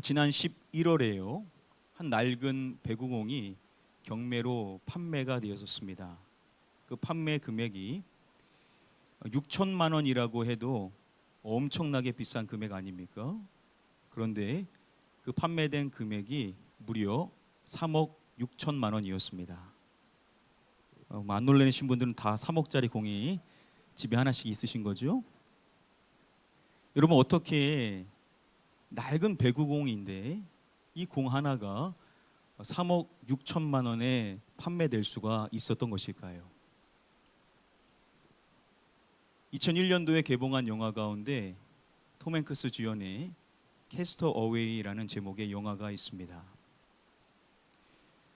지난 11월에요. 한 낡은 배구공이 경매로 판매가 되었습니다. 그 판매 금액이 6천만 원이라고 해도 엄청나게 비싼 금액 아닙니까? 그런데 그 판매된 금액이 무려 3억 6천만 원이었습니다. 안 놀라신 분들은 다 3억짜리 공이 집에 하나씩 있으신 거죠? 여러분, 어떻게 낡은 배구공인데 이 공 하나가 3억 6천만 원에 판매될 수가 있었던 것일까요? 2001년도에 개봉한 영화 가운데 톰 행크스 주연의 캐스터 어웨이라는 제목의 영화가 있습니다.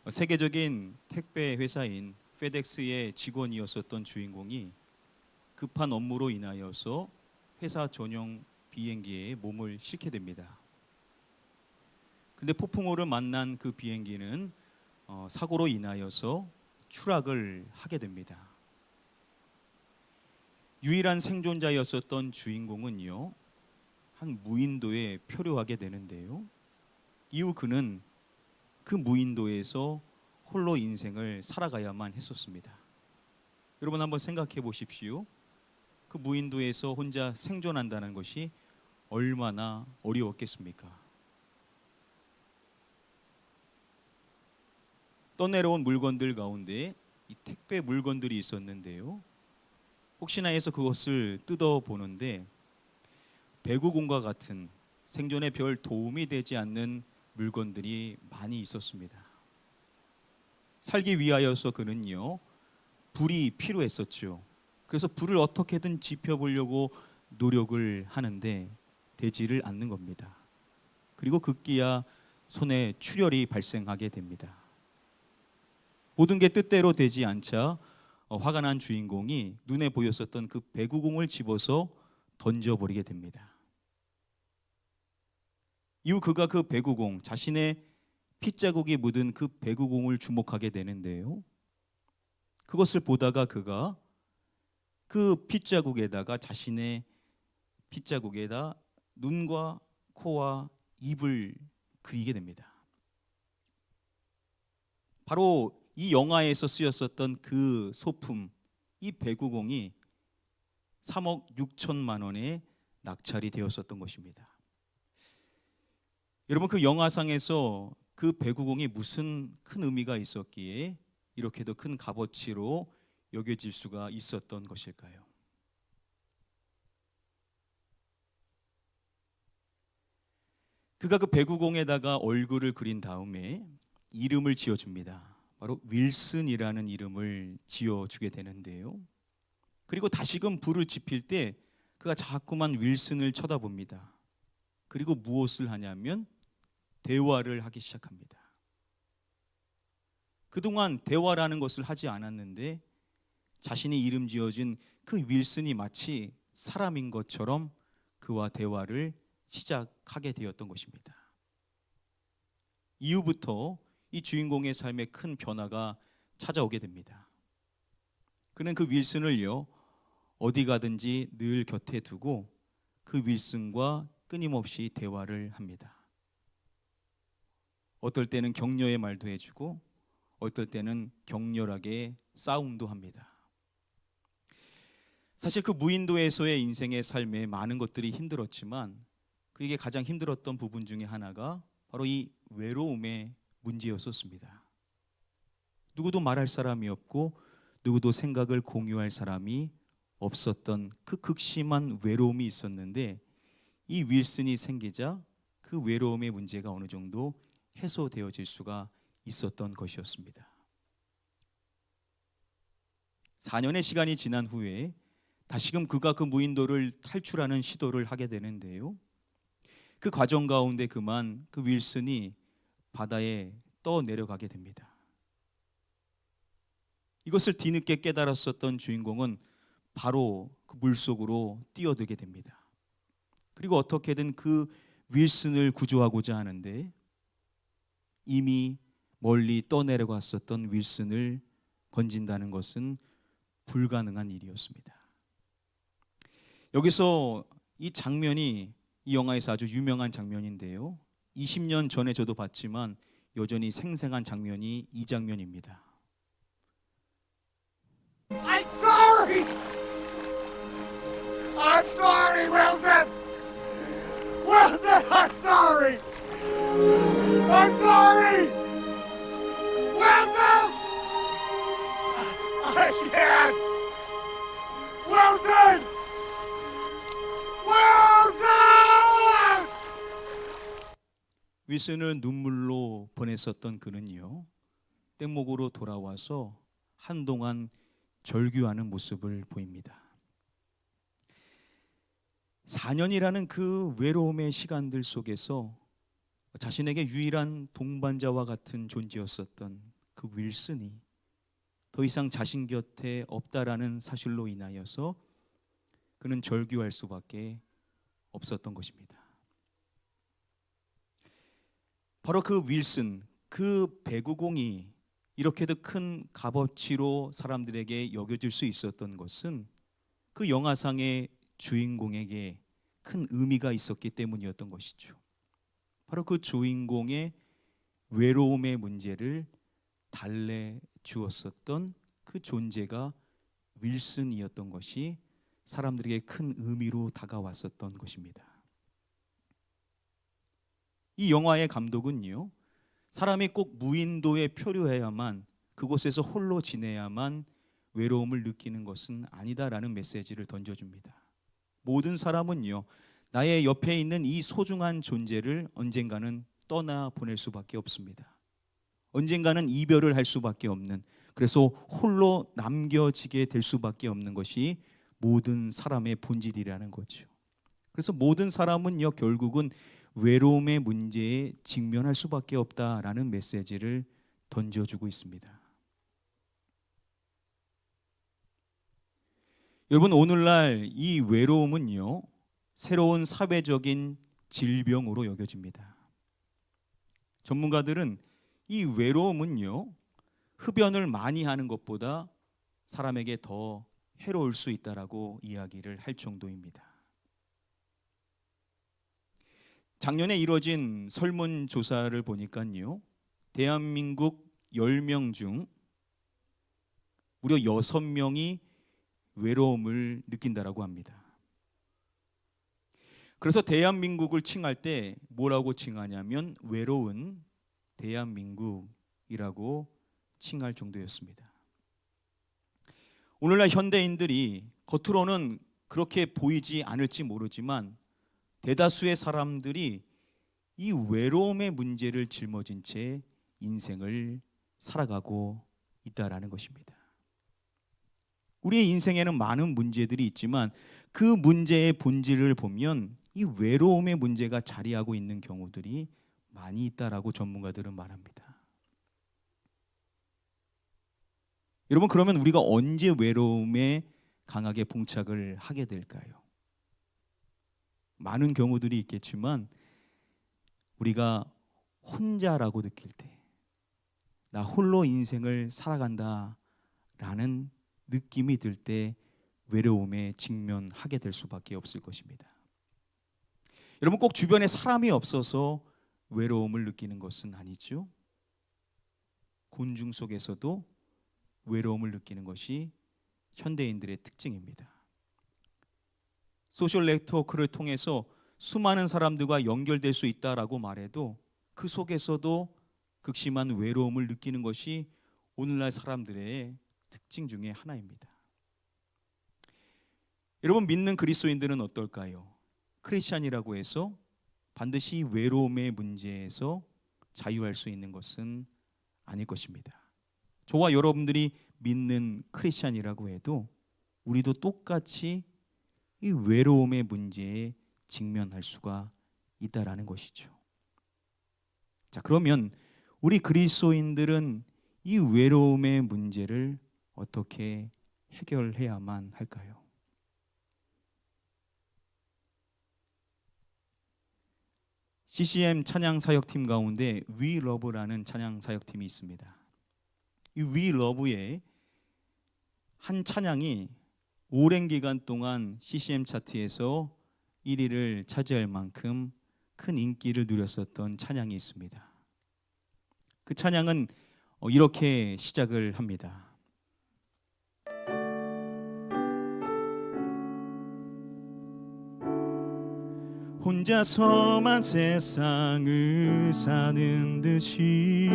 세계적인 택배 회사인 페덱스의 직원이었었던 주인공이 급한 업무로 인하여서 회사 전용 비행기에 몸을 싣게 됩니다. 근데 폭풍우를 만난 그 비행기는 사고로 인하여서 추락을 하게 됩니다. 유일한 생존자였었던 주인공은요, 한 무인도에 표류하게 되는데요. 이후 그는 그 무인도에서 홀로 인생을 살아가야만 했었습니다. 여러분, 한번 생각해 보십시오. 그 무인도에서 혼자 생존한다는 것이 얼마나 어려웠겠습니까? 떠내려온 물건들 가운데 이 택배 물건들이 있었는데요. 혹시나 해서 그것을 뜯어보는데 배구공과 같은 생존에 별 도움이 되지 않는 물건들이 많이 있었습니다. 살기 위하여서 그는요, 불이 필요했었죠. 그래서 불을 어떻게든 지펴보려고 노력을 하는데 되지를 않는 겁니다. 그리고 급기야 손에 출혈이 발생하게 됩니다. 모든 게 뜻대로 되지 않자 화가 난 주인공이 눈에 보였었던 그 배구공을 집어서 던져버리게 됩니다. 이후 그가 그 배구공, 자신의 핏자국이 묻은 그 배구공을 주목하게 되는데요. 그것을 보다가 그가 그 핏자국에다가 자신의 핏자국에다 눈과 코와 입을 그리게 됩니다. 바로 이 영화에서 쓰였었던 그 소품, 이 배구공이 3억 6천만 원에 낙찰이 되었었던 것입니다. 여러분, 그 영화상에서 그 배구공이 무슨 큰 의미가 있었기에 이렇게도 큰 값어치로 여겨질 수가 있었던 것일까요? 그가 그 배구공에다가 얼굴을 그린 다음에 이름을 지어줍니다. 바로 윌슨이라는 이름을 지어주게 되는데요. 그리고 다시금 불을 지필 때 그가 자꾸만 윌슨을 쳐다봅니다. 그리고 무엇을 하냐면 대화를 하기 시작합니다. 그동안 대화라는 것을 하지 않았는데 자신이 이름 지어준 그 윌슨이 마치 사람인 것처럼 그와 대화를 시작하게 되었던 것입니다. 이후부터 이 주인공의 삶에 큰 변화가 찾아오게 됩니다. 그는 그 윌슨을요, 어디 가든지 늘 곁에 두고 그 윌슨과 끊임없이 대화를 합니다. 어떨 때는 격려의 말도 해주고 어떨 때는 격렬하게 싸움도 합니다. 사실 그 무인도에서의 인생의 삶에 많은 것들이 힘들었지만 그에게 가장 힘들었던 부분 중에 하나가 바로 이 외로움의 문제였었습니다. 누구도 말할 사람이 없고 누구도 생각을 공유할 사람이 없었던 그 극심한 외로움이 있었는데 이 윌슨이 생기자 그 외로움의 문제가 어느 정도 해소되어질 수가 있었던 것이었습니다. 4년의 시간이 지난 후에 다시금 그가 그 무인도를 탈출하는 시도를 하게 되는데요. 그 과정 가운데 그만 그 윌슨이 바다에 떠내려가게 됩니다. 이것을 뒤늦게 깨달았었던 주인공은 바로 그 물속으로 뛰어들게 됩니다. 그리고 어떻게든 그 윌슨을 구조하고자 하는데 이미 멀리 떠내려갔었던 윌슨을 건진다는 것은 불가능한 일이었습니다. 여기서 이 장면이 이 영화에서 아주 유명한 장면인데요. 20년 전에 저도 봤지만 여전히 생생한 장면이 이 장면입니다. I'm sorry! I'm sorry, Wilson! Wilson, I'm sorry! I'm sorry! Wilson! I can't! Wilson! Wilson! 윌슨을 눈물로 보냈었던 그는요, 뗏목으로 돌아와서 한동안 절규하는 모습을 보입니다. 4년이라는 그 외로움의 시간들 속에서 자신에게 유일한 동반자와 같은 존재였었던 그 윌슨이 더 이상 자신 곁에 없다라는 사실로 인하여서 그는 절규할 수밖에 없었던 것입니다. 바로 그 윌슨, 그 배구공이 이렇게도 큰 값어치로 사람들에게 여겨질 수 있었던 것은 그 영화상의 주인공에게 큰 의미가 있었기 때문이었던 것이죠. 바로 그 주인공의 외로움의 문제를 달래 주었었던 그 존재가 윌슨이었던 것이 사람들에게 큰 의미로 다가왔었던 것입니다. 이 영화의 감독은요, 사람이 꼭 무인도에 표류해야만, 그곳에서 홀로 지내야만 외로움을 느끼는 것은 아니다라는 메시지를 던져줍니다. 모든 사람은요, 나의 옆에 있는 이 소중한 존재를 언젠가는 떠나 보낼 수밖에 없습니다. 언젠가는 이별을 할 수밖에 없는, 그래서 홀로 남겨지게 될 수밖에 없는 것이 모든 사람의 본질이라는 거죠. 그래서 모든 사람은요, 결국은 외로움의 문제에 직면할 수밖에 없다라는 메시지를 던져주고 있습니다. 여러분, 오늘날 이 외로움은요, 새로운 사회적인 질병으로 여겨집니다. 전문가들은 이 외로움은요, 흡연을 많이 하는 것보다 사람에게 더 해로울 수 있다라고 이야기를 할 정도입니다. 작년에 이뤄진 설문조사를 보니까요, 대한민국 10명 중 무려 6명이 외로움을 느낀다라고 합니다. 그래서 대한민국을 칭할 때 뭐라고 칭하냐면 외로운 대한민국이라고 칭할 정도였습니다. 오늘날 현대인들이 겉으로는 그렇게 보이지 않을지 모르지만 대다수의 사람들이 이 외로움의 문제를 짊어진 채 인생을 살아가고 있다라는 것입니다. 우리의 인생에는 많은 문제들이 있지만 그 문제의 본질을 보면 이 외로움의 문제가 자리하고 있는 경우들이 많이 있다라고 전문가들은 말합니다. 여러분, 그러면 우리가 언제 외로움에 강하게 봉착을 하게 될까요? 많은 경우들이 있겠지만 우리가 혼자라고 느낄 때, 나 홀로 인생을 살아간다라는 느낌이 들 때 외로움에 직면하게 될 수밖에 없을 것입니다. 여러분, 꼭 주변에 사람이 없어서 외로움을 느끼는 것은 아니죠. 곤중 속에서도 외로움을 느끼는 것이 현대인들의 특징입니다. 소셜 네트워크를 통해서 수많은 사람들과 연결될 수 있다라고 말해도 그 속에서도 극심한 외로움을 느끼는 것이 오늘날 사람들의 특징 중에 하나입니다. 여러분, 믿는 그리스도인들은 어떨까요? 크리스찬이라고 해서 반드시 외로움의 문제에서 자유할 수 있는 것은 아닐 것입니다. 저와 여러분들이 믿는 크리스찬이라고 해도 우리도 똑같이 이 외로움의 문제에 직면할 수가 있다라는 것이죠. 자, 그러면 우리 그리스도인들은 이 외로움의 문제를 어떻게 해결해야만 할까요? CCM 찬양 사역팀 가운데 We Love라는 찬양 사역팀이 있습니다. 이 We Love의 한 찬양이 오랜 기간 동안 CCM 차트에서 1위를 차지할 만큼 큰 인기를 누렸었던 찬양이 있습니다. 그 찬양은 이렇게 시작을 합니다. 혼자서만 세상을 사는 듯이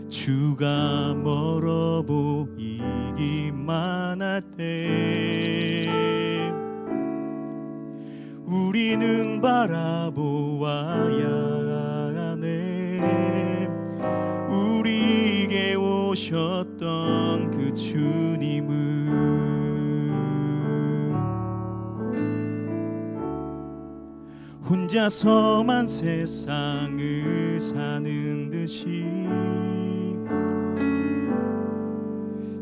주가 멀어 보이기만 할 때 우리는 바라보아야 하네. 우리에게 오셨던 그 주님을 혼자서만 세상을 사는 듯이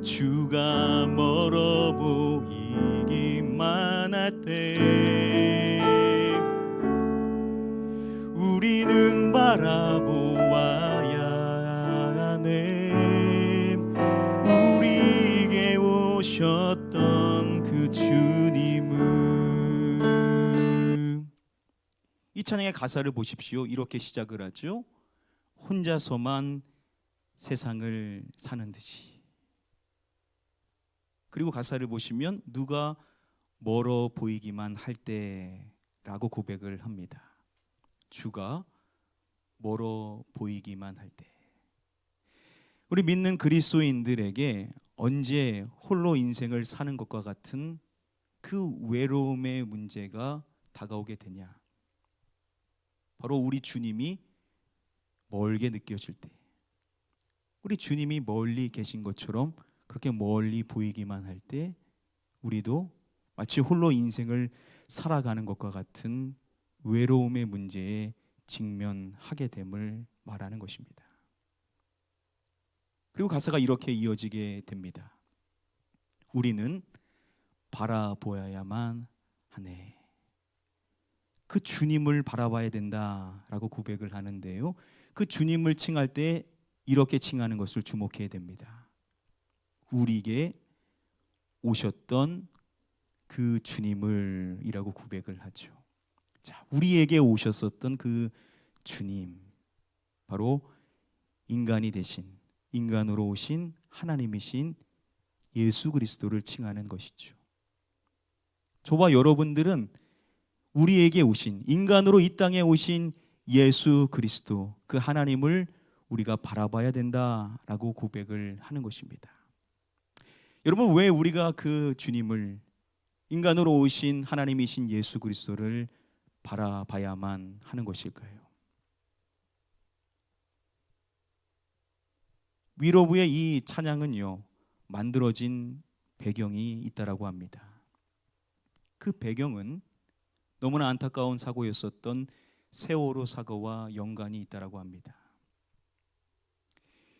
주가 멀어 보이기만 할 때 우리는 바라보아야 하네. 우리에게 오셨던 그 주님을. 이 찬양의 가사를 보십시오. 이렇게 시작을 하죠. 혼자서만 세상을 사는 듯이. 그리고 가사를 보시면 누가 멀어 보이기만 할 때라고 고백을 합니다. 주가 멀어 보이기만 할 때. 우리 믿는 그리스도인들에게 언제 홀로 인생을 사는 것과 같은 그 외로움의 문제가 다가오게 되냐? 바로 우리 주님이 멀게 느껴질 때, 우리 주님이 멀리 계신 것처럼 그렇게 멀리 보이기만 할 때 우리도 마치 홀로 인생을 살아가는 것과 같은 외로움의 문제에 직면하게 됨을 말하는 것입니다. 그리고 가사가 이렇게 이어지게 됩니다. 우리는 바라보아야만 하네. 그 주님을 바라봐야 된다라고 고백을 하는데요. 그 주님을 칭할 때 이렇게 칭하는 것을 주목해야 됩니다. 우리에게 오셨던 그 주님을 이라고 고백을 하죠. 자, 우리에게 오셨었던 그 주님, 바로 인간이 되신, 인간으로 오신 하나님이신 예수 그리스도를 칭하는 것이죠. 저와 여러분들은 우리에게 오신, 인간으로 이 땅에 오신 예수 그리스도, 그 하나님을 우리가 바라봐야 된다라고 고백을 하는 것입니다. 여러분, 왜 우리가 그 주님을, 인간으로 오신 하나님이신 예수 그리스도를 바라봐야만 하는 것일까요? 위로부의 이 찬양은요, 만들어진 배경이 있다라고 합니다. 그 배경은 너무나 안타까운 사고였었던 세월호 사고와 연관이 있다라고 합니다.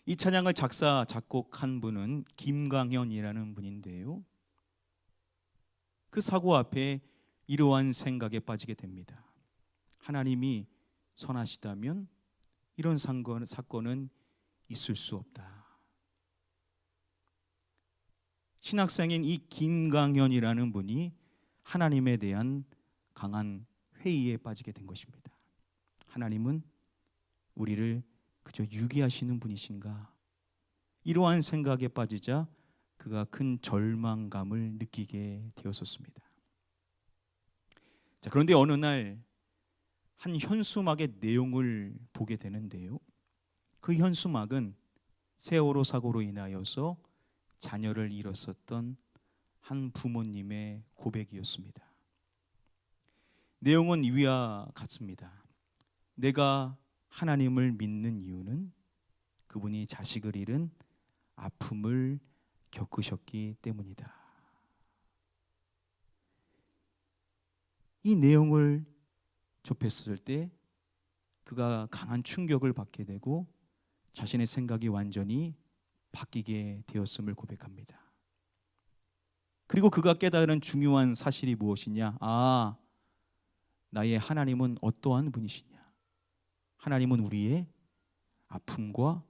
이 찬양을 작사 작곡한 분은 김강현이라는 분인데요. 그 사고 앞에 이러한 생각에 빠지게 됩니다. 하나님이 선하시다면 이런 사건은 있을 수 없다. 신학생인 이 김강현이라는 분이 하나님에 대한 강한 회의에 빠지게 된 것입니다. 하나님은 우리를 그저 유기하시는 분이신가? 이러한 생각에 빠지자 그가 큰 절망감을 느끼게 되었었습니다. 자, 그런데 어느 날 한 현수막의 내용을 보게 되는데요. 그 현수막은 세월호 사고로 인하여서 자녀를 잃었었던 한 부모님의 고백이었습니다. 내용은 위와 같습니다. 내가 하나님을 믿는 이유는 그분이 자식을 잃은 아픔을 겪으셨기 때문이다. 이 내용을 접했을 때 그가 강한 충격을 받게 되고 자신의 생각이 완전히 바뀌게 되었음을 고백합니다. 그리고 그가 깨달은 중요한 사실이 무엇이냐? 아, 나의 하나님은 어떠한 분이시냐? 하나님은 우리의 아픔과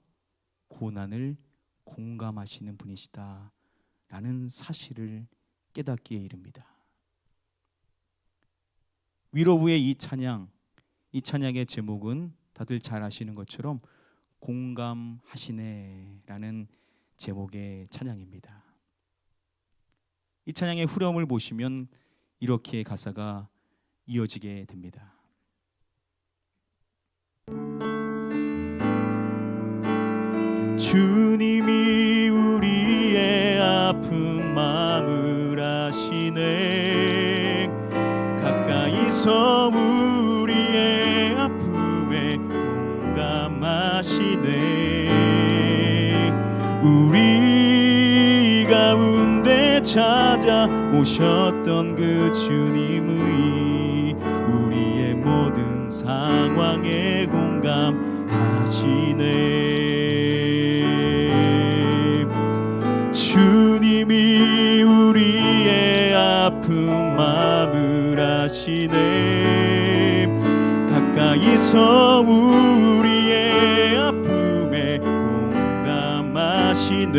고난을 공감하시는 분이시다 라는 사실을 깨닫기에 이릅니다. 위로부의 이 찬양의 제목은 다들 잘 아시는 것처럼 공감하시네라는 제목의 찬양입니다. 이 찬양의 후렴을 보시면 이렇게 가사가 이어지게 됩니다. 주님이 우리의 아픈 마음을 아시네. 가까이서 우리의 아픔에 공감하시네. 우리 가운데 찾아오셨던 그 주님의 우리의 모든 상황에 공감하시네. 주님이 우리의 아픈 마음을 아시네. 가까이서 우리의 아픔에 공감하시네.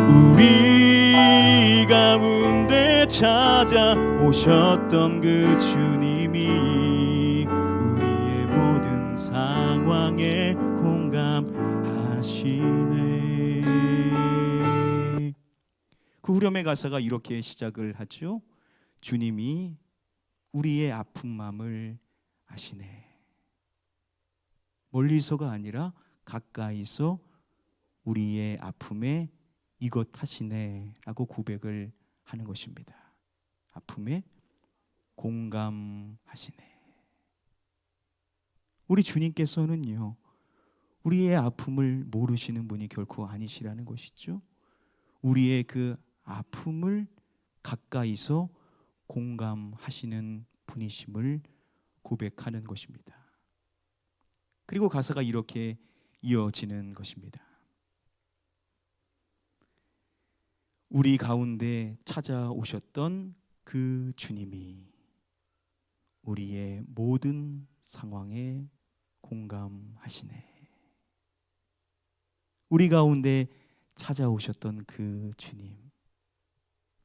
우리 가운데 찾아오셨던 그 주님이 우리의 모든 상황에 공감하시네. 그 후렴의 가사가 이렇게 시작을 하죠. 주님이 우리의 아픈 마음을 아시네. 멀리서가 아니라 가까이서 우리의 아픔에 이것 하시네 라고 고백을 하는 것입니다. 아픔에 공감하시네. 우리 주님께서는요, 우리의 아픔을 모르시는 분이 결코 아니시라는 것이죠. 우리의 그 아픔을 가까이서 공감하시는 분이심을 고백하는 것입니다. 그리고 가사가 이렇게 이어지는 것입니다. 우리 가운데 찾아오셨던 그 주님이 우리의 모든 상황에 공감하시네. 우리 가운데 찾아오셨던 그 주님,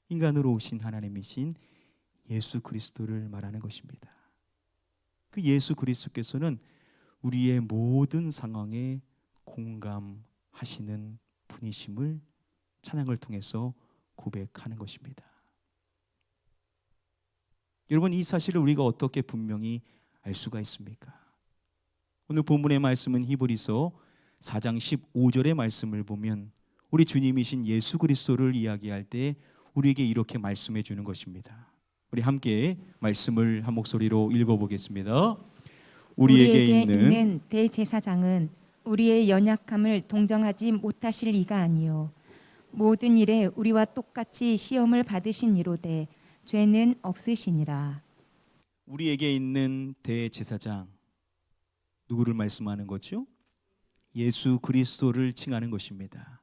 인간으로 오신 하나님이신 예수 그리스도를 말하는 것입니다. 그 예수 그리스도께서는 우리의 모든 상황에 공감하시는 분이심을 찬양을 통해서 고백하는 것입니다. 여러분, 이 사실을 우리가 어떻게 분명히 알 수가 있습니까? 오늘 본문의 말씀은 히브리서 4장 15절의 말씀을 보면 우리 주님이신 예수 그리스도를 이야기할 때 우리에게 이렇게 말씀해 주는 것입니다. 우리 함께 말씀을 한 목소리로 읽어보겠습니다. 우리에게 있는 대제사장은 우리의 연약함을 동정하지 못하실 이가 아니요 모든 일에 우리와 똑같이 시험을 받으신 이로되 죄는 없으시니라. 우리에게 있는 대제사장, 누구를 말씀하는 거죠? 예수 그리스도를 칭하는 것입니다.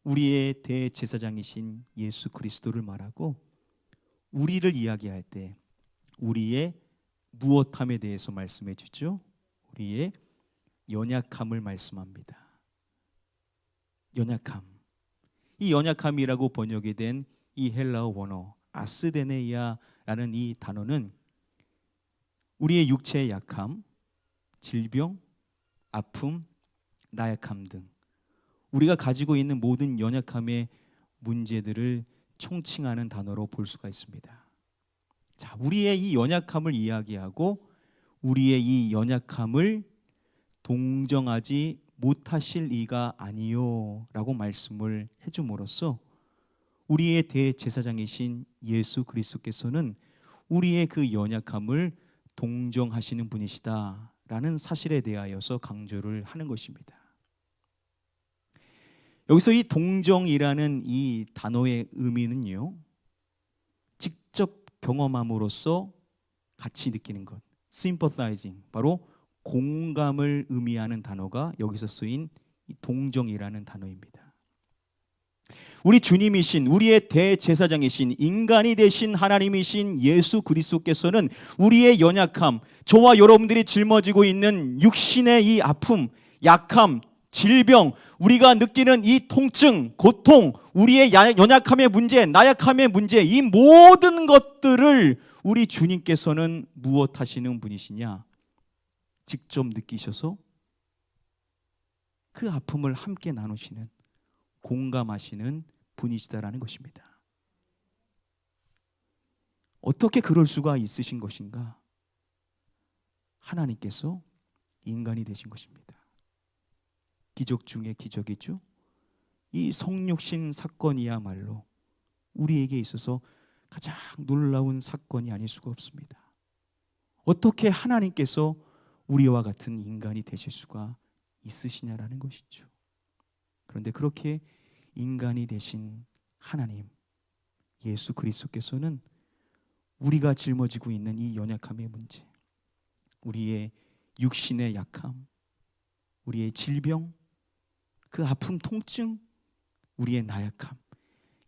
우리의 대제사장이신 예수 그리스도를 말하고 우리를 이야기할 때 우리의 무엇함에 대해서 말씀해 주죠. 우리의 연약함을 말씀합니다. 연약함. 이 연약함이라고 번역이 된 이 헬라어 원어 아스데네이아라는 이 단어는 우리의 육체의 약함, 질병, 아픔, 나약함 등 우리가 가지고 있는 모든 연약함의 문제들을 총칭하는 단어로 볼 수가 있습니다. 자, 우리의 이 연약함을 이야기하고 우리의 이 연약함을 동정하지 못하실 이가 아니요 라고 말씀을 해줌으로써 우리의 대제사장이신 예수 그리스도께서는 우리의 그 연약함을 동정하시는 분이시다라는 사실에 대하여서 강조를 하는 것입니다. 여기서 이 동정이라는 이 단어의 의미는요, 직접 경험함으로써 같이 느끼는 것, sympathizing, 바로 공감을 의미하는 단어가 여기서 쓰인 이 동정이라는 단어입니다. 우리 주님이신 우리의 대제사장이신 인간이 되신 하나님이신 예수 그리스도께서는 우리의 연약함, 저와 여러분들이 짊어지고 있는 육신의 이 아픔, 약함, 질병, 우리가 느끼는 이 통증, 고통, 우리의 연약함의 문제, 나약함의 문제, 이 모든 것들을 우리 주님께서는 무엇 하시는 분이시냐? 직접 느끼셔서 그 아픔을 함께 나누시는, 공감하시는 분이시다라는 것입니다. 어떻게 그럴 수가 있으신 것인가? 하나님께서 인간이 되신 것입니다. 기적 중에 기적이죠. 이 성육신 사건이야말로 우리에게 있어서 가장 놀라운 사건이 아닐 수가 없습니다. 어떻게 하나님께서 우리와 같은 인간이 되실 수가 있으시냐라는 것이죠. 그런데 그렇게 인간이 되신 하나님 예수 그리스도께서는 우리가 짊어지고 있는 이 연약함의 문제, 우리의 육신의 약함, 우리의 질병, 그 아픔, 통증, 우리의 나약함,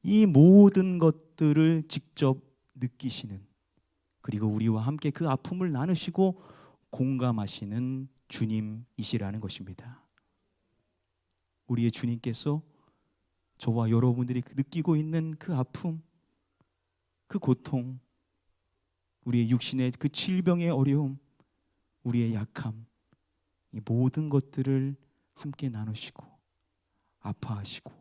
이 모든 것들을 직접 느끼시는, 그리고 우리와 함께 그 아픔을 나누시고 공감하시는 주님이시라는 것입니다. 우리의 주님께서 저와 여러분들이 느끼고 있는 그 아픔, 그 고통, 우리의 육신의 그 질병의 어려움, 우리의 약함, 이 모든 것들을 함께 나누시고 아파하시고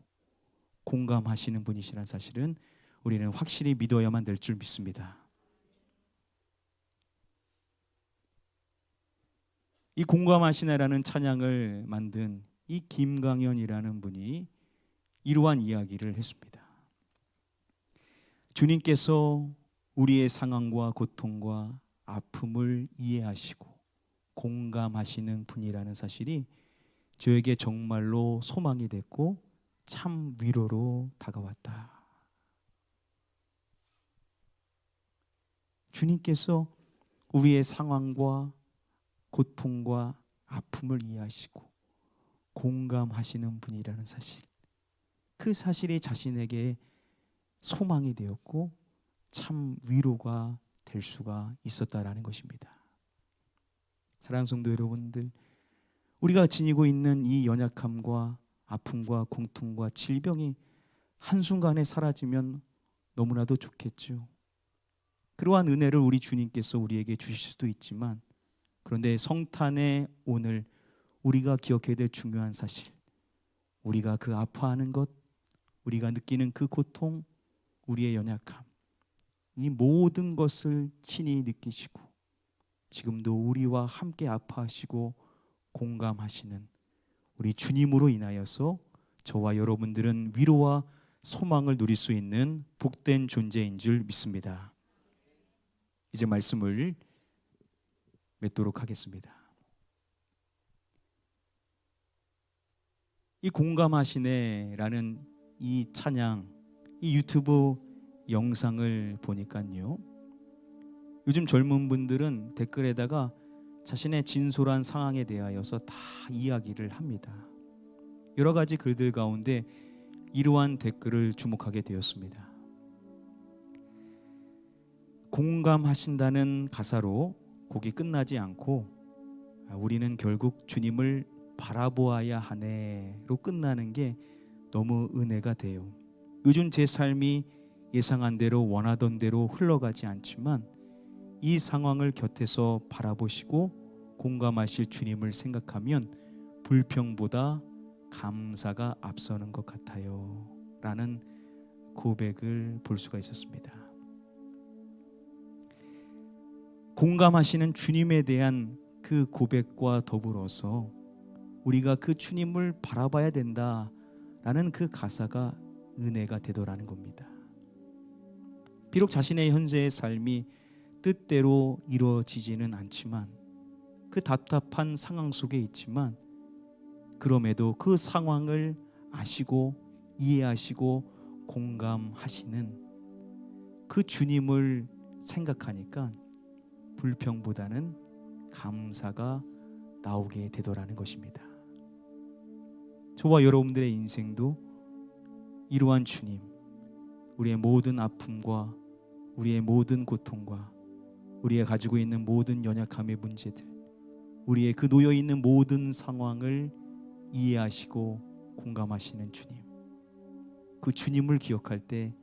공감하시는 분이시라는 사실은 우리는 확실히 믿어야만 될 줄 믿습니다. 이 공감하시네라는 찬양을 만든 이 김강현이라는 분이 이러한 이야기를 했습니다. 주님께서 우리의 상황과 고통과 아픔을 이해하시고 공감하시는 분이라는 사실이 저에게 정말로 소망이 됐고 참 위로로 다가왔다. 주님께서 우리의 상황과 고통과 아픔을 이해하시고 공감하시는 분이라는 사실, 그 사실이 자신에게 소망이 되었고 참 위로가 될 수가 있었다라는 것입니다. 사랑하는 성도 여러분들, 우리가 지니고 있는 이 연약함과 아픔과 공통과 질병이 한순간에 사라지면 너무나도 좋겠죠. 그러한 은혜를 우리 주님께서 우리에게 주실 수도 있지만, 그런데 성탄의 오늘 우리가 기억해야 될 중요한 사실, 우리가 그 아파하는 것, 우리가 느끼는 그 고통, 우리의 연약함, 이 모든 것을 친히 느끼시고 지금도 우리와 함께 아파하시고 공감하시는 우리 주님으로 인하여서 저와 여러분들은 위로와 소망을 누릴 수 있는 복된 존재인 줄 믿습니다. 이제 말씀을 맺도록 하겠습니다. 이 공감하시네라는 이 찬양, 이 유튜브 영상을 보니까요, 요즘 젊은 분들은 댓글에다가 자신의 진솔한 상황에 대하여서 다 이야기를 합니다. 여러 가지 글들 가운데 이러한 댓글을 주목하게 되었습니다. 공감하신다는 가사로 곡이 끝나지 않고 우리는 결국 주님을 바라보아야 하네로 끝나는 게 너무 은혜가 돼요. 요즘 제 삶이 예상한 대로 원하던 대로 흘러가지 않지만 이 상황을 곁에서 바라보시고 공감하실 주님을 생각하면 불평보다 감사가 앞서는 것 같아요 라는 고백을 볼 수가 있었습니다. 공감하시는 주님에 대한 그 고백과 더불어서 우리가 그 주님을 바라봐야 된다라는 그 가사가 은혜가 되더라는 겁니다. 비록 자신의 현재의 삶이 뜻대로 이루어지지는 않지만, 그 답답한 상황 속에 있지만, 그럼에도 그 상황을 아시고 이해하시고 공감하시는 그 주님을 생각하니까 불평보다는 감사가 나오게 되더라는 것입니다. 저와 여러분들의 인생도 이러한 주님, 우리의 모든 아픔과 우리의 모든 고통과 우리가 가지고 있는 모든 연약함의 문제들, 우리의 그 놓여있는 모든 상황을 이해하시고 공감하시는 주님, 그 주님을 기억할 때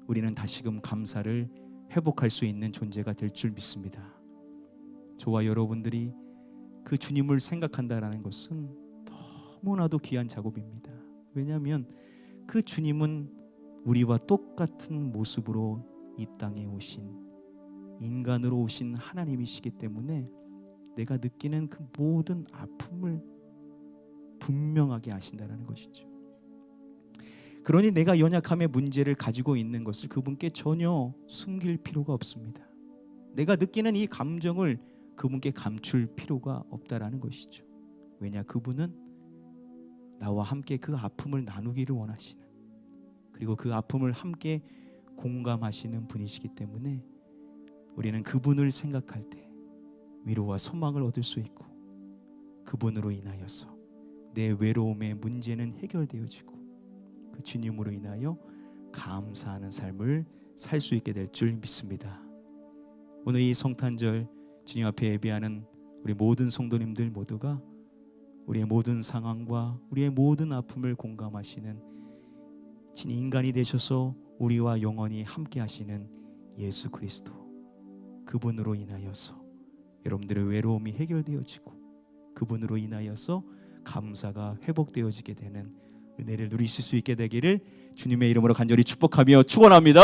우리는 다시금 감사를 회복할 수 있는 존재가 될 줄 믿습니다. 저와 여러분들이 그 주님을 생각한다라는 것은 너무나도 귀한 작업입니다. 왜냐하면 그 주님은 우리와 똑같은 모습으로 이 땅에 오신 인간으로 오신 하나님이시기 때문에 내가 느끼는 그 모든 아픔을 분명하게 아신다는 것이죠. 그러니 내가 연약함의 문제를 가지고 있는 것을 그분께 전혀 숨길 필요가 없습니다. 내가 느끼는 이 감정을 그분께 감출 필요가 없다라는 것이죠. 왜냐, 그분은 나와 함께 그 아픔을 나누기를 원하시는, 그리고 그 아픔을 함께 공감하시는 분이시기 때문에 우리는 그분을 생각할 때 위로와 소망을 얻을 수 있고, 그분으로 인하여서 내 외로움의 문제는 해결되어지고, 그 주님으로 인하여 감사하는 삶을 살 수 있게 될 줄 믿습니다. 오늘 이 성탄절 주님 앞에 예배하는 우리 모든 성도님들 모두가 우리의 모든 상황과 우리의 모든 아픔을 공감하시는 진 인간이 되셔서 우리와 영원히 함께 하시는 예수 그리스도, 그분으로 인하여서 여러분들의 외로움이 해결되어지고, 그분으로 인하여서 감사가 회복되어지게 되는 은혜를 누리실 수 있게 되기를 주님의 이름으로 간절히 축복하며 축원합니다.